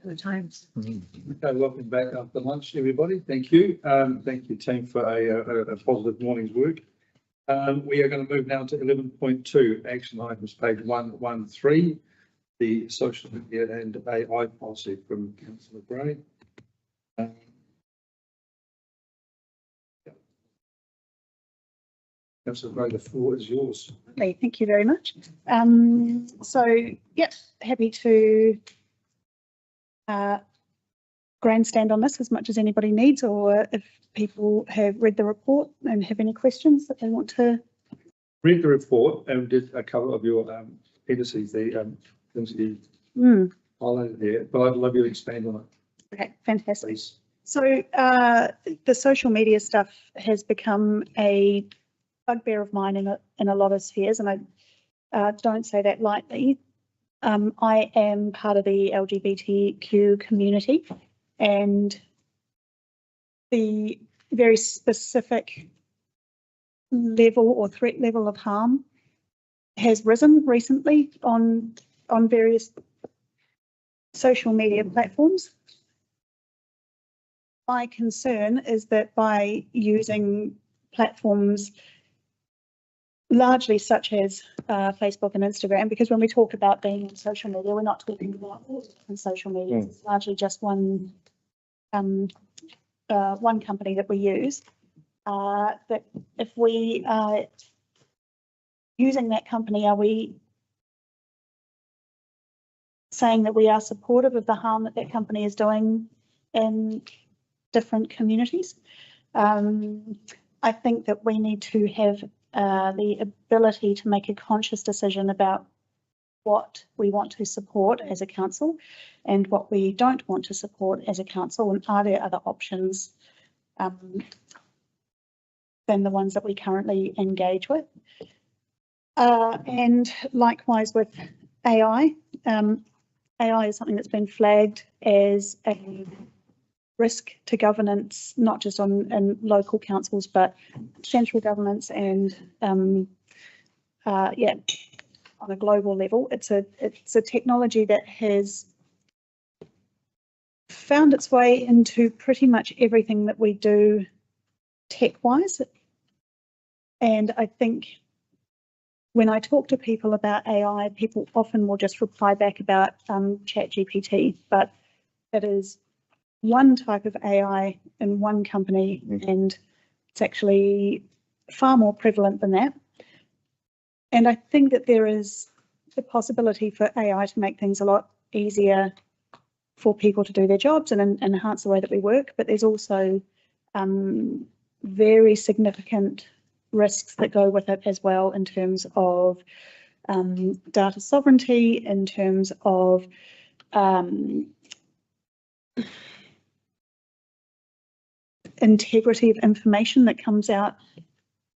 The times. Okay, welcome back after lunch, everybody. Thank you. Thank you, team, for a positive morning's work. We are going to move now to 11.2 action items, page 113, the social media and AI policy from Councillor Gray. Councillor Gray, the floor is yours. Okay, thank you very much. Happy to grandstand on this as much as anybody needs, or if people have read the report and have any questions that they want to. Read the report and did a couple of your appendices, the things that you highlighted there, but I'd love you to expand on it. Okay, fantastic. Please. So the social media stuff has become a bugbear of mine in a lot of spheres, and I don't say that lightly. I am part of the LGBTQ community, and the very specific level or threat level of harm has risen recently on various social media platforms. My concern is that by using platforms largely such as Facebook and Instagram, because when we talk about being on social media, we're not talking about all different social media. It's largely just one company that we use. That if we are using that company, are we saying that we are supportive of the harm that that company is doing in different communities? I think that we need to have the ability to make a conscious decision about what we want to support as a council and what we don't want to support as a council, and are there other options than the ones that we currently engage with. And likewise with AI. AI is something that's been flagged as a risk to governance, not just in local councils, but central governments and on a global level. It's a technology that has found its way into pretty much everything that we do tech-wise. And I think when I talk to people about AI, people often will just reply back about ChatGPT, but it is one type of AI in one company, and it's actually far more prevalent than that. And I think that there is the possibility for AI to make things a lot easier for people to do their jobs and enhance the way that we work, but there's also very significant risks that go with it as well, in terms of data sovereignty, in terms of integrity of information that comes out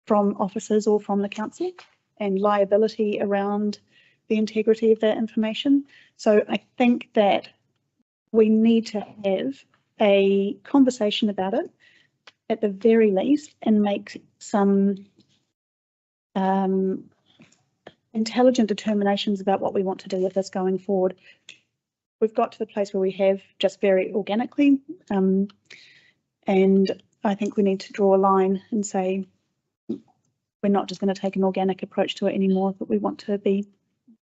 from officers or from the council, and liability around the integrity of that information. So I think that we need to have a conversation about it at the very least, and make some intelligent determinations about what we want to do with this going forward. We've got to the place where we have just very organically, and I think we need to draw a line and say we're not just going to take an organic approach to it anymore, but we want to be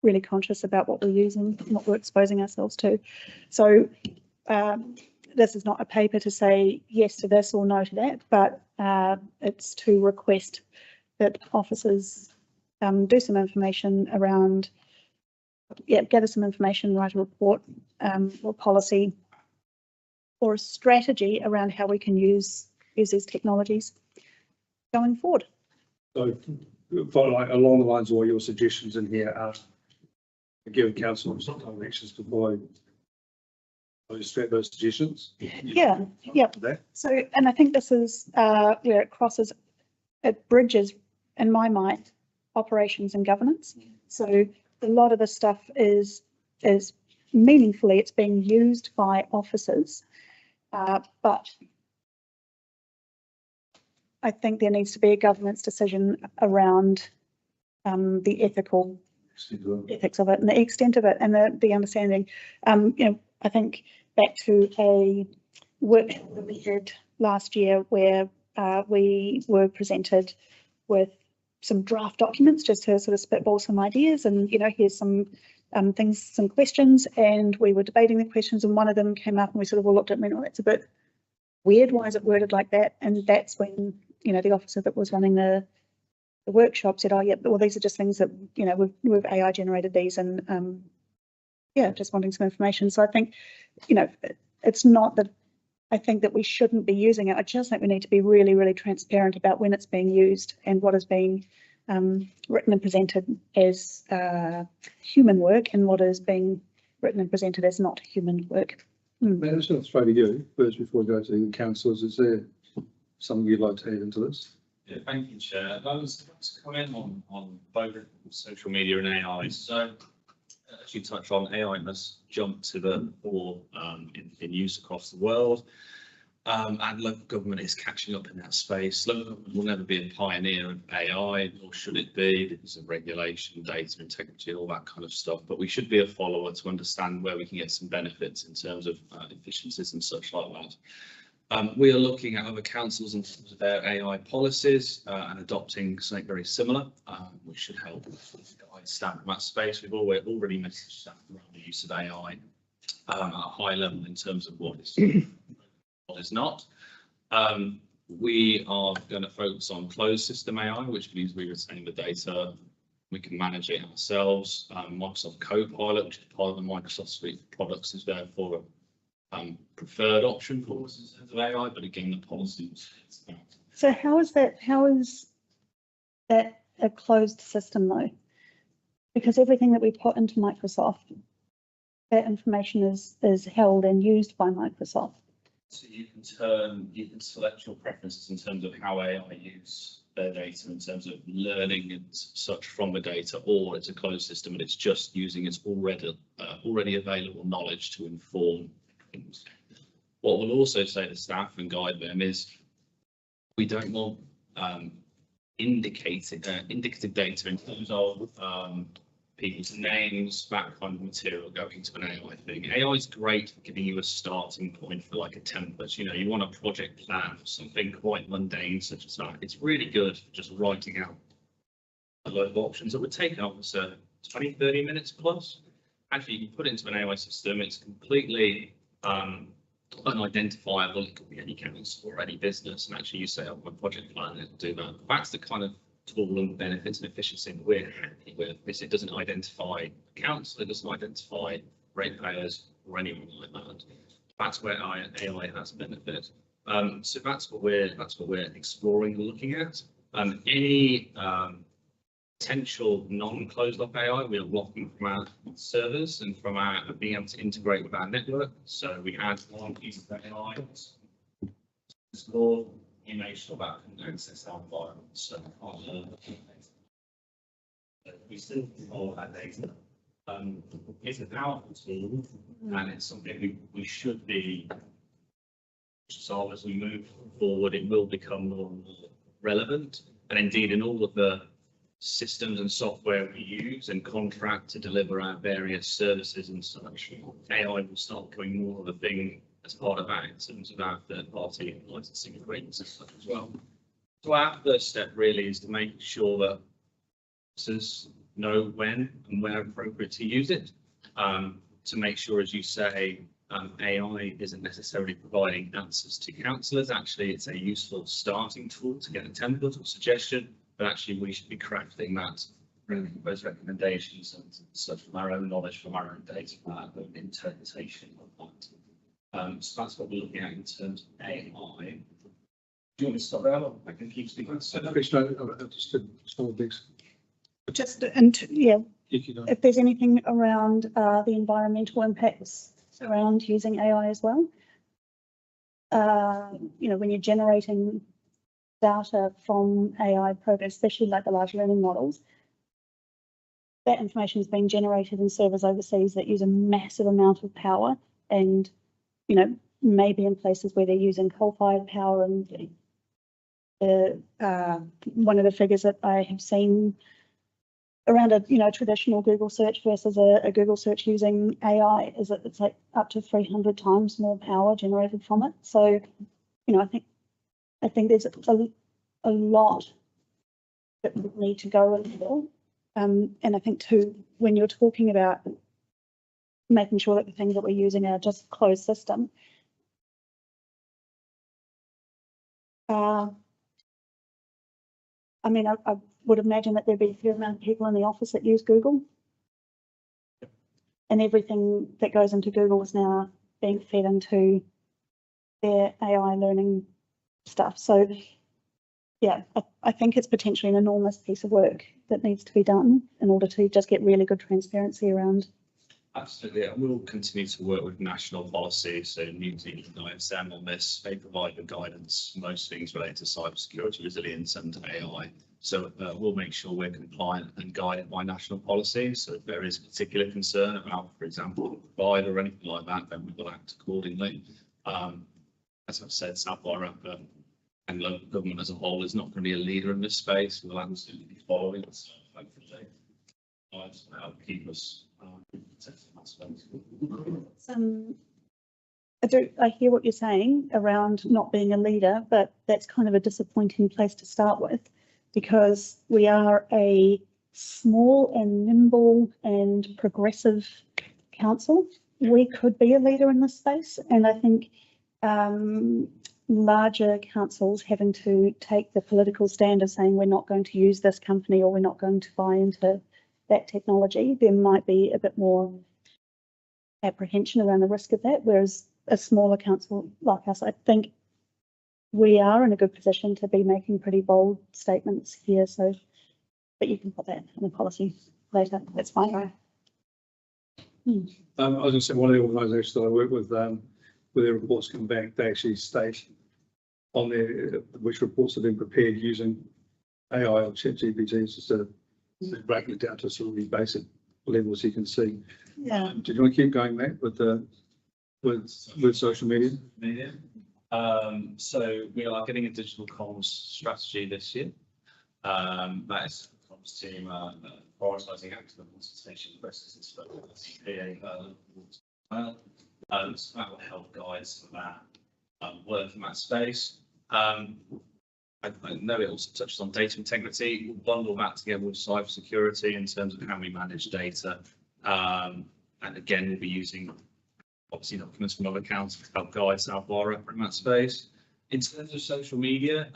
really conscious about what we're using and what we're exposing ourselves to. So this is not a paper to say yes to this or no to that, but it's to request that officers do some information around, gather some information, write a report or policy or a strategy around how we can use these technologies going forward. So, along the lines of all your suggestions in here are giving council some directions to follow those suggestions. Yeah. So, and I think this is where it bridges, in my mind, operations and governance. So a lot of the stuff is meaningfully, it's being used by officers, but I think there needs to be a governance decision around the ethical ethics of it and the extent of it and the understanding. I think back to a workshop that we had last year where we were presented with some draft documents just to sort of spitball some ideas and, here's some things, some questions, and we were debating the questions and one of them came up and we sort of all looked at it and went, oh, that's a bit weird. Why is it worded like that? And that's when, the officer that was running the workshop said, oh, yeah, well, these are just things that, we've AI generated these and, just wanting some information. So I think, it's not that I think that we shouldn't be using it. I just think we need to be really, really transparent about when it's being used and what is being written and presented as human work and what is being written and presented as not human work. Matt, I just want to throw to you first before we go to the councillors. Is there something you'd like to add into this? Yeah, thank you, Chair. I was to comment on both social media and AI. So, as you touched on, AI has jumped to the fore in use across the world, and local government is catching up in that space. Local government will never be a pioneer of AI, nor should it be, because of regulation, data integrity, all that kind of stuff. But we should be a follower to understand where we can get some benefits in terms of efficiencies and such like that. We are looking at other councils in terms of their AI policies and adopting something very similar, which should help guide staff in that space. We've already messaged staff around the use of AI at a high level in terms of what is not. We are going to focus on closed system AI, which means we retain the data, we can manage it ourselves. Microsoft Copilot, which is part of the Microsoft suite of products, is therefore preferred option for us in terms of AI, but again, the policy was. So how is that a closed system though? Because everything that we put into Microsoft, that information is held and used by Microsoft. So you can select your preferences in terms of how AI use their data in terms of learning and such from the data, or it's a closed system and it's just using its already available knowledge to inform things. What we'll also say to staff and guide them is we don't want indicative data in terms of people's names, that kind of material going to an AI thing. AI is great for giving you a starting point for like a template. You want a project plan, something quite mundane such as that. It's really good for just writing out a load of options. It would take up 20, 30 minutes plus. Actually, you can put it into an AI system. It's completely unidentifiable. It could be any council or any business, and actually you say, oh, my project plan, it'll do that. That's the kind of tool and benefits and efficiency that we're happy with, because it doesn't identify council, it doesn't identify ratepayers or anyone like that. That's where AI has benefit. So that's what we're exploring and looking at. Any potential non-closed off AI, we are blocking from our servers and from our being able to integrate with our network. So we add one piece of AI, explore, you make sure that can access our environment. So we still control that data. It's a powerful tool, and it's something we should be. So as we move forward, it will become more and more relevant. And indeed, in all of the systems and software we use and contract to deliver our various services and such, AI will start becoming more of a thing as part of that in terms of our third-party licensing agreements and such as well. So our first step really is to make sure that users know when and where appropriate to use it, to make sure, as you say, AI isn't necessarily providing answers to councillors. Actually, it's a useful starting tool to get a template or suggestion, but actually we should be crafting that, those recommendations and such from our own knowledge, from our own data, from our own interpretation of that. So that's what we're looking at in terms of AI. Do you want me to stop there? I can keep speaking. Just and yeah, if there's anything around the environmental impacts around using AI as well. When you're generating data from AI programs, especially like the large learning models, that information is being generated in servers overseas that use a massive amount of power, and maybe in places where they're using coal-fired power. And one of the figures that I have seen around a, you know, traditional Google search versus a Google search using AI is that it's like up to 300 times more power generated from it. So, you know, I think there's a lot that would need to go into. And I think too, when you're talking about making sure that the things that we're using are just closed system, I mean, I would imagine that there'd be a fair amount of people in the office that use Google. And everything that goes into Google is now being fed into their AI learning stuff. So yeah, I think it's potentially an enormous piece of work that needs to be done in order to just get really good transparency around. Absolutely, and we'll continue to work with national policy, so New Zealand and ISM on this. They provide the guidance, most things related to cybersecurity, resilience and AI. So we'll make sure we're compliant and guided by national policy. So if there is a particular concern about, for example, the provider or anything like that, then we will act accordingly. As I've said, South Warra and local government as a whole is not going to be a leader in this space. We'll absolutely be following it. So hopefully, will help keep us I hear what you're saying around not being a leader, but that's kind of a disappointing place to start with, because we are a small and nimble and progressive council. We could be a leader in this space, and I think larger councils having to take the political stand of saying we're not going to use this company or we're not going to buy into that technology, there might be a bit more apprehension around the risk of that, whereas a smaller council like us, I think we are in a good position to be making pretty bold statements here. So, but you can put that in the policy later, that's fine. I was going to say, one of the organisations that I work with their reports come back, they actually state on their which reports have been prepared using AI or ChatGPT instead of breaking it down to sort of these basic levels you can see. Yeah. Did you want to keep going back with social media? So we are getting a digital comms strategy this year. That is the comms team prioritising active consultation processes for CPA well. So that will help guide some of that work in that space. I know it also touches on data integrity. We'll bundle that together with cybersecurity in terms of how we manage data. And again, we'll be using obviously documents from other councils to help guide South Warra in that space. In terms of social media,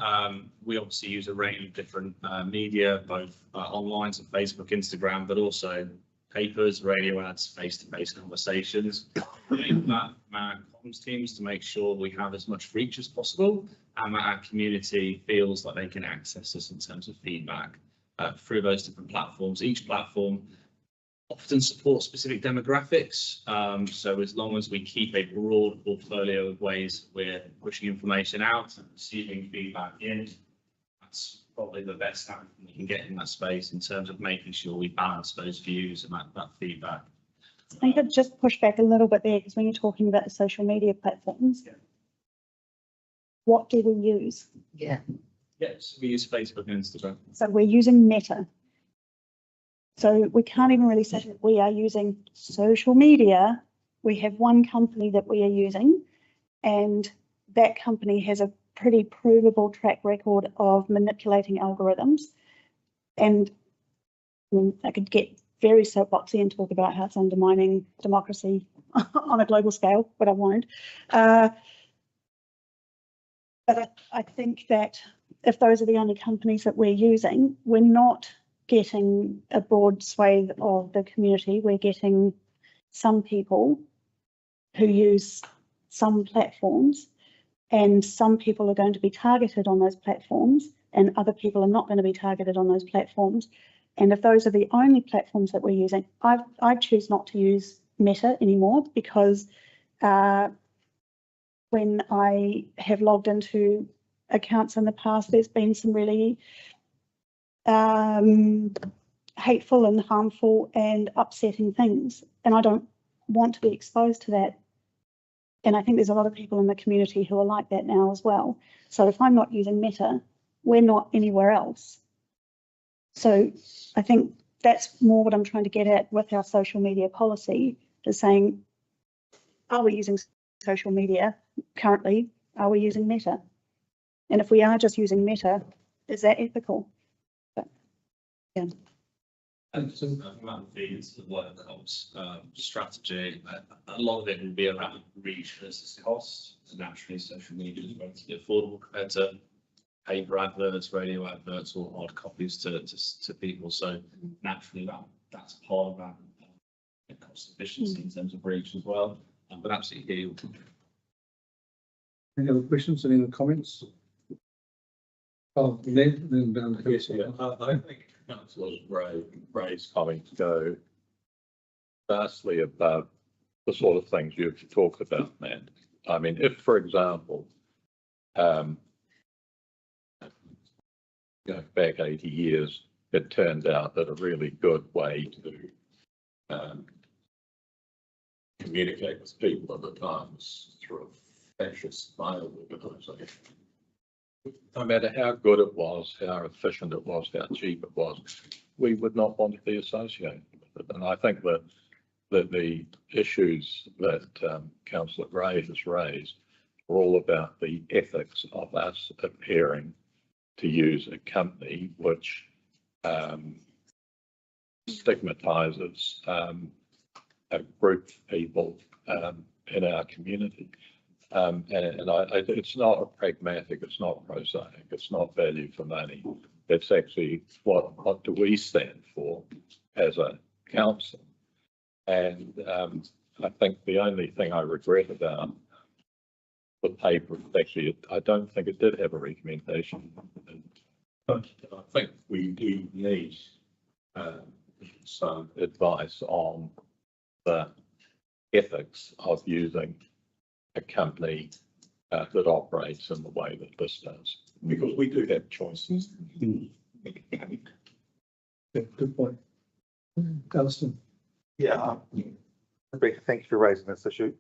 we obviously use a range of different media, both online, so Facebook, Instagram, but also papers, radio ads, face-to-face conversations. We aim that our comms teams to make sure we have as much reach as possible and that our community feels like they can access us in terms of feedback through those different platforms. Each platform often supports specific demographics. So as long as we keep a broad portfolio of ways we're pushing information out and receiving feedback in, that's probably the best outcome we can get in that space in terms of making sure we balance those views and that feedback. I think I'd just push back a little bit there, because when you're talking about the social media platforms, what do we use? Yeah. Yes, we use Facebook and Instagram. So we're using Meta. So we can't even really say that we are using social media. We have one company that we are using, and that company has a pretty provable track record of manipulating algorithms. And I could get very soapboxy and talk about how it's undermining democracy on a global scale, but I won't. But I think that if those are the only companies that we're using, we're not getting a broad swathe of the community. We're getting some people who use some platforms, and some people are going to be targeted on those platforms and other people are not going to be targeted on those platforms. And if those are the only platforms that we're using, I choose not to use Meta anymore, because when I have logged into accounts in the past, there's been some really hateful and harmful and upsetting things, and I don't want to be exposed to that. And I think there's a lot of people in the community who are like that now as well. So if I'm not using Meta, we're not anywhere else. So I think that's more what I'm trying to get at with our social media policy, is saying, are we using social media currently? Are we using Meta? And if we are just using Meta, is that ethical? But, yeah. And so that feeds the workforce strategy. A lot of it will be around reach versus cost. So naturally, social media is relatively affordable compared to paper adverts, radio adverts, or hard copies to people. So naturally, that's part of that cost efficiency in terms of reach as well. But absolutely hear you. Any other questions, any other comments? Oh, then down to Yes, yeah, I think councillor Ray's comments go vastly above the sort of things you've talked about, Matt. I mean, if, for example, going back 80 years, it turned out that a really good way to communicate with people at the time was through a fascist mail organisation. No matter how good it was, how efficient it was, how cheap it was, we would not want to be associated with it. And I think that the issues that Councillor Gray has raised are all about the ethics of us appearing to use a company which stigmatizes a group of people in our community. It's not pragmatic, it's not prosaic, it's not value for money. It's actually what do we stand for as a council? And I think the only thing I regret about the paper is actually, I don't think it did have a recommendation. But I think we do need some advice on the ethics of using a company that operates in the way that this does, because we do have choices. Yeah, good point. Alison. Yeah, Rebecca, thank you for raising this issue.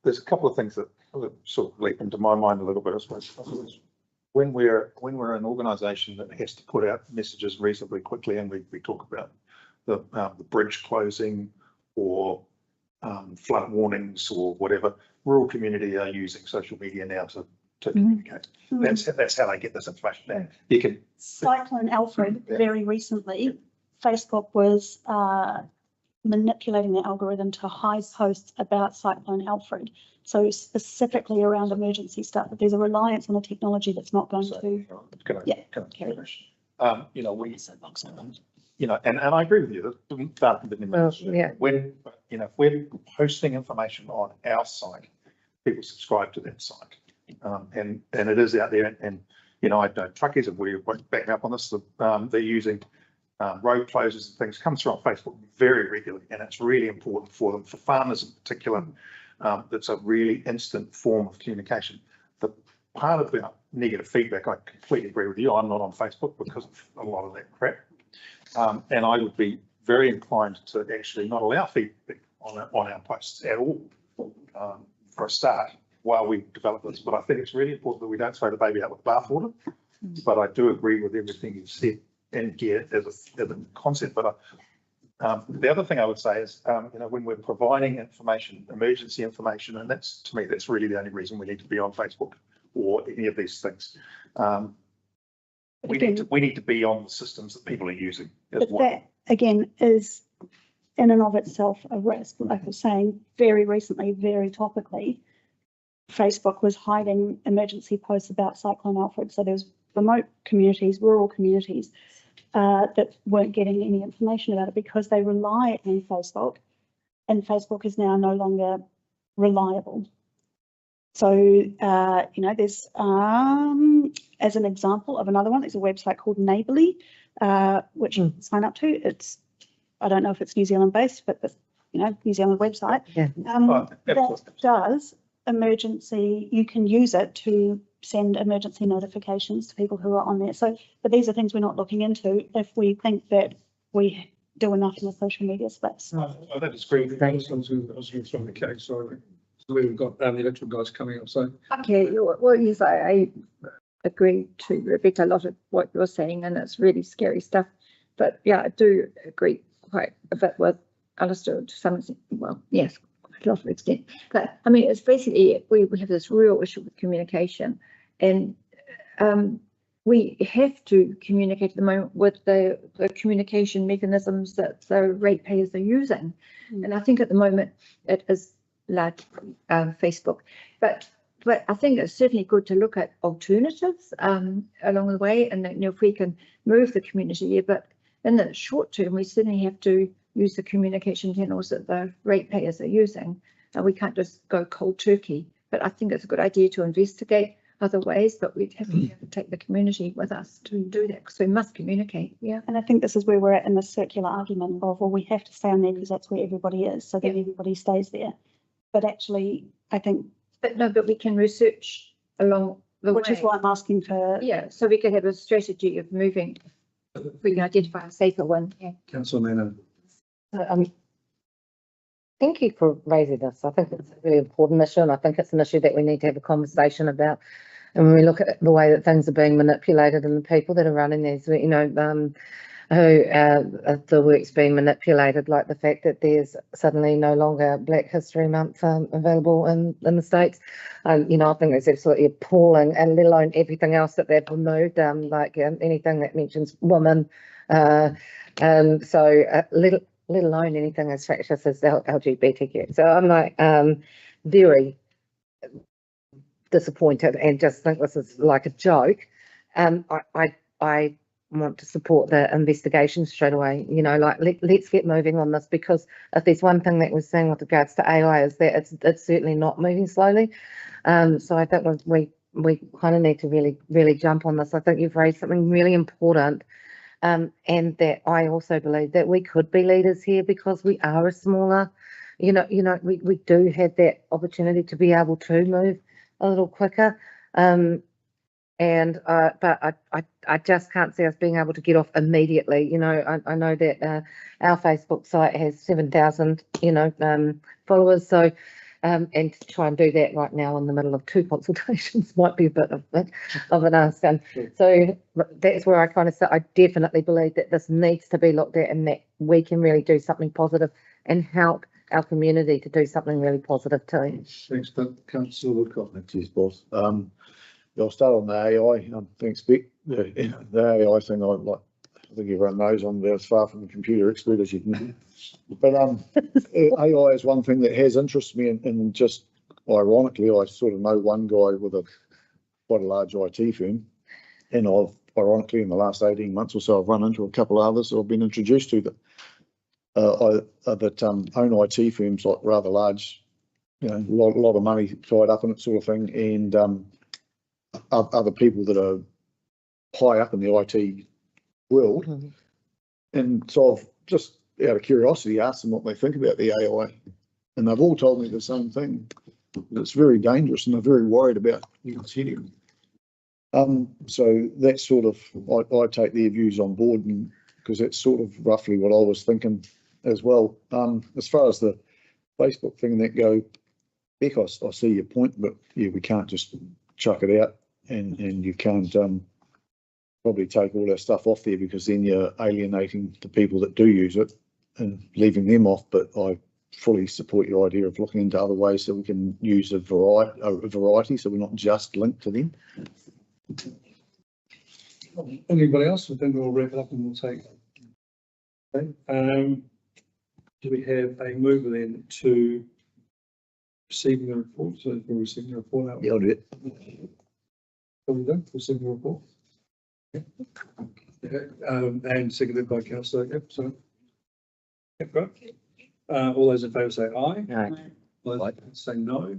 There's a couple of things that sort of leap into my mind a little bit, I suppose. When we're an organisation that has to put out messages reasonably quickly, and we talk about the bridge closing or flood warnings or whatever, rural community are using social media now to communicate. That's how they get this information. Now you can. Cyclone Alfred, very recently, Facebook was manipulating the algorithm to hide posts about Cyclone Alfred. So specifically around emergency stuff, but there's a reliance on a technology that's not going to. Can I carry finish? You know, and I agree with you. Yeah. When, if we're posting information on our site, people subscribe to that site. And it is out there, and I know truckies, and we're backing up on this, they're using road closures and things, comes through on Facebook very regularly, and it's really important for them, for farmers in particular. That's a really instant form of communication. The part about negative feedback, I completely agree with you. I'm not on Facebook because of a lot of that crap. And I would be very inclined to actually not allow feedback on our posts at all, for a start, while we develop this. But I think it's really important that we don't throw the baby out with the bathwater. But I do agree with everything you've said and get it as a concept. But the other thing I would say is, when we're providing information, emergency information, and that's, to me, that's really the only reason we need to be on Facebook or any of these things. We need to be on the systems that people are using as But well. that, again, is in and of itself a risk. Like I was saying, very recently, very topically, Facebook was hiding emergency posts about Cyclone Alfred. So there's remote communities, rural communities, that weren't getting any information about it because they rely on Facebook, and Facebook is now no longer reliable. So, there's, as an example of another one, there's a website called Neighbourly, which you can sign up to. It's, I don't know if it's New Zealand based, but New Zealand website. Yeah. That does emergency, you can use it to send emergency notifications to people who are on there. So, but these are things we're not looking into if we think that we do enough in the social media space. I don't disagree with that. I was going to throw the case, sorry. So we've got the electrical guys coming up, so. Okay, what you say, agree to Rebecca, a lot of what you're saying, and it's really scary stuff. But yeah, I do agree quite a bit with Alistair to some extent. Well, yes, quite a lot of extent. But I mean, it's basically, we have this real issue with communication, and we have to communicate at the moment with the communication mechanisms that the ratepayers are using. And I think at the moment it is like Facebook, but I think it's certainly good to look at alternatives along the way, and you know, if we can move the community here, but in the short term, we certainly have to use the communication channels that the ratepayers are using. We can't just go cold turkey, but I think it's a good idea to investigate other ways, but we'd have to take the community with us to do that, because we must communicate. Yeah. And I think this is where we're at in the circular argument of, well, we have to stay on there because that's where everybody is, so that everybody stays there. But actually, I think. But no, but we can research along the Which way. is why I'm asking for. Yeah, so we could have a strategy of moving, if we can identify a safer one. Yeah. Councillor Mann. Thank you for raising this. I think it's a really important issue, and I think it's an issue that we need to have a conversation about. And when we look at the way that things are being manipulated and the people that are running these, you know, who the work's being manipulated, like the fact that there's suddenly no longer Black History Month available in the States. You know, I think it's absolutely appalling, and let alone everything else that they've removed, like anything that mentions women. Let alone anything as fractious as LGBTQ. So I'm like very disappointed and just think this is like a joke. I want to support the investigation straight away. You know, like let's get moving on this, because if there's one thing that we're seeing with regards to AI is that it's certainly not moving slowly. So I think we kind of need to really jump on this. I think you've raised something really important. And that I also believe that we could be leaders here because we are a smaller, we do have that opportunity to be able to move a little quicker. But I just can't see us being able to get off immediately. You know, I know that our Facebook site has 7,000, followers. So, and to try and do that right now in the middle of 2 consultations might be a bit of an ask. And so that's where I kind of say I definitely believe that this needs to be looked at, and that we can really do something positive and help our community to do something really positive too. Thanks, Councillor Woodcock. Cheers, boss. I'll start on the AI. Thanks, Beck. The AI thing, I think everyone knows I'm about as far from a computer expert as you can get. But AI is one thing that has interested me, and just ironically, I sort of know one guy with quite a large IT firm, and I've ironically in the last 18 months or so I've run into a couple of others that I've been introduced to that own IT firms, like rather large, a lot of money tied up in it, sort of thing, and other people that are high up in the IT world. Mm-hmm. And so I've just out of curiosity asked them what they think about the AI, and they've all told me the same thing. It's very dangerous, and they're very worried about its heading. So that's sort of I take their views on board, and because that's sort of roughly what I was thinking as well. As far as the Facebook thing that go, Beck, I see your point, but yeah, we can't just chuck it out, and you can't probably take all that stuff off there, because then you're alienating the people that do use it and leaving them off. But I fully support your idea of looking into other ways so we can use a variety, so we're not just linked to them. Anybody else? Then we'll wrap it up and we'll take. Okay. Do we have a mover then to receiving the report? So we're receiving the report out. Yeah, I'll do it. Are we done? Receiving the report. Yeah. And seconded by Councillor. Yep. So. Yep. Right. All those in favour say aye. Aye. All those against say no.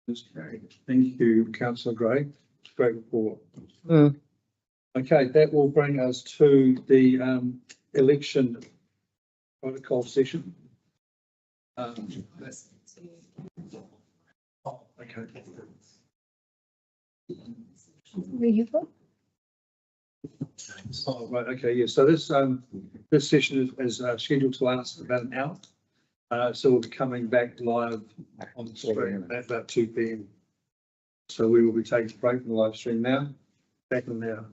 That's carried. Thank you, Councillor Gray. Great report. Mm. Okay, that will bring us to the election protocol session. Okay. Where you from? Oh, right. Okay. Yeah. So this session is scheduled to last about an hour. So we'll be coming back live on the screen at about 2 p.m. So we will be taking a break from the live stream now. Back in our